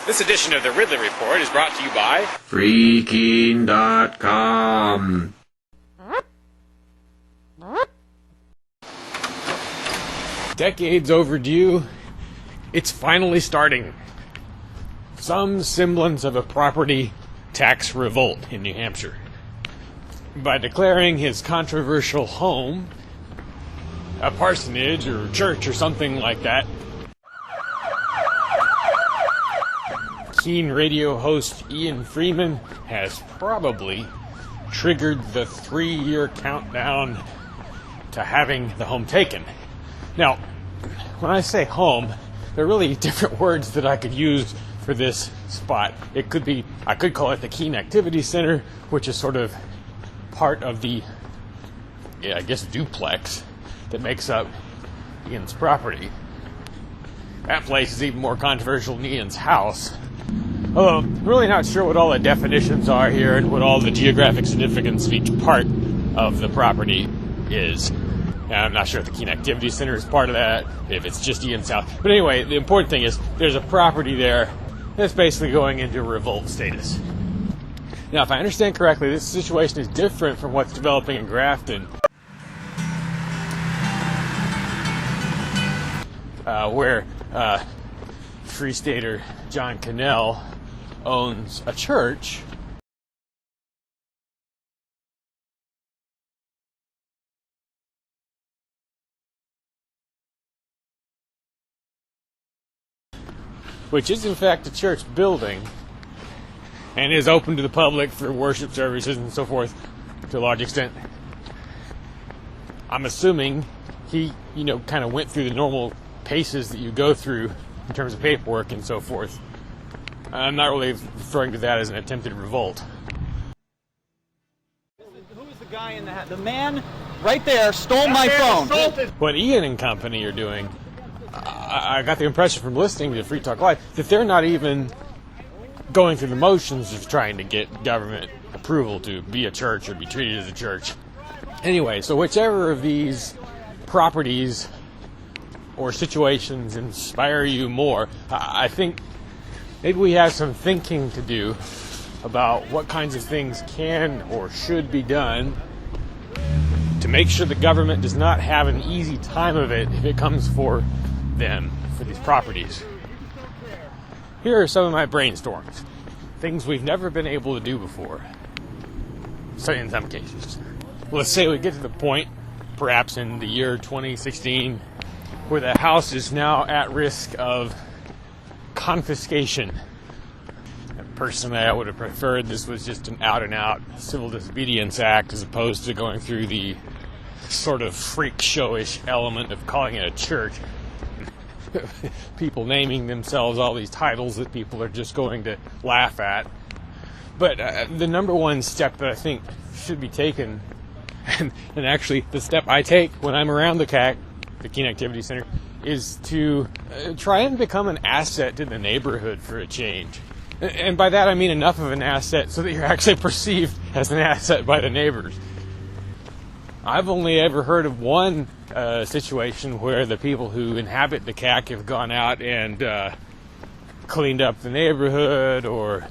This edition of the Ridley Report is brought to you by Freaking.com. Decades overdue, it's finally starting. Some semblance of a property tax revolt in New Hampshire. By declaring his controversial home a parsonage or church or something like that, keen radio host Ian Freeman has probably triggered the 3-year countdown to having the home taken. Now, when I say home, there are really different words that I could use for this spot. I could call it the Keen Activity Center, which is sort of part of the, duplex that makes up Ian's property. That place is even more controversial than Ian's house. Although, I'm really not sure what all the definitions are here and what all the geographic significance of each part of the property is. And I'm not sure if the Keen Activity Center is part of that, if it's just Ian's house. But anyway, the important thing is there's a property there that's basically going into revolt status. Now, if I understand correctly, this situation is different from what's developing in Grafton, where Free Stater John Cannell owns a church which is in fact a church building and is open to the public for worship services and so forth to a large extent. I'm assuming he, kind of went through the normal paces that you go through in terms of paperwork and so forth. I'm not really referring to that as an attempted revolt. Who is the guy in the hat? The man right there stole my phone. What Ian and company are doing, I got the impression from listening to Free Talk Live that they're not even going through the motions of trying to get government approval to be a church or be treated as a church. Anyway, so whichever of these properties or situations inspire you more, I think maybe we have some thinking to do about what kinds of things can or should be done to make sure the government does not have an easy time of it if it comes for them, for these properties. Here are some of my brainstorms. Things we've never been able to do before. So in some cases. Let's say we get to the point, perhaps in the year 2016, where the house is now at risk of confiscation. And personally, I would have preferred this was just an out-and-out civil disobedience act as opposed to going through the sort of freak showish element of calling it a church. People naming themselves all these titles that people are just going to laugh at. But the number one step that I think should be taken, and actually the step I take when I'm around the Keen Activity Center, is to try and become an asset to the neighborhood for a change. And by that I mean enough of an asset so that you're actually perceived as an asset by the neighbors. I've only ever heard of one situation where the people who inhabit the CAC have gone out and cleaned up the neighborhood or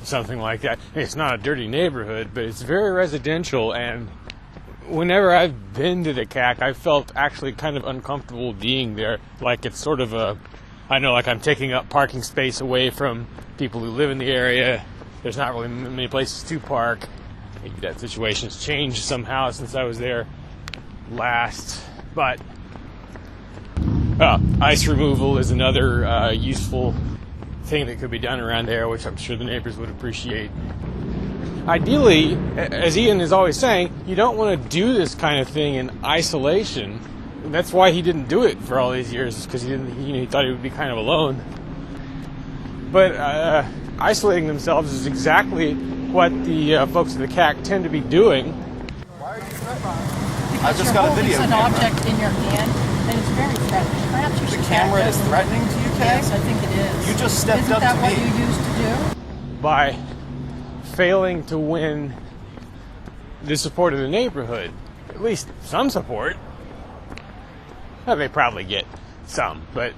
something like that. It's not a dirty neighborhood, but it's very residential, and whenever I've been to the CAC, I felt actually kind of uncomfortable being there. Like it's sort of like I'm taking up parking space away from people who live in the area. There's not really many places to park. Maybe that situation's changed somehow since I was there last. But ice removal is another useful thing that could be done around there, which I'm sure the neighbors would appreciate. Ideally, as Ian is always saying, you don't want to do this kind of thing in isolation. And that's why he didn't do it for all these years, because he thought he would be kind of alone. But isolating themselves is exactly what the folks in the CAC tend to be doing. Why are you threatening? I just got a video an camera. Object in your hand, and it's very threatening. Perhaps you should The camera is threatening to you, Kay? Yes, I think it is. You just stepped up to me. Isn't that what you used to do? By failing to win the support of the neighborhood, at least some support. Well, they probably get some, but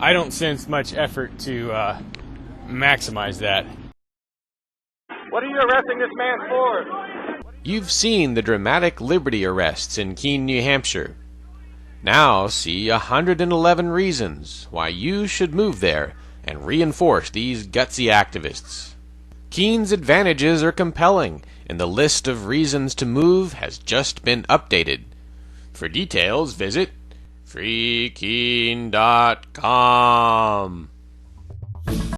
I don't sense much effort to maximize that. What are you arresting this man for? You've seen the dramatic liberty arrests in Keene, New Hampshire. Now see 111 reasons why you should move there and reinforce these gutsy activists. Keene's advantages are compelling, and the list of reasons to move has just been updated. For details, visit freekeene.com.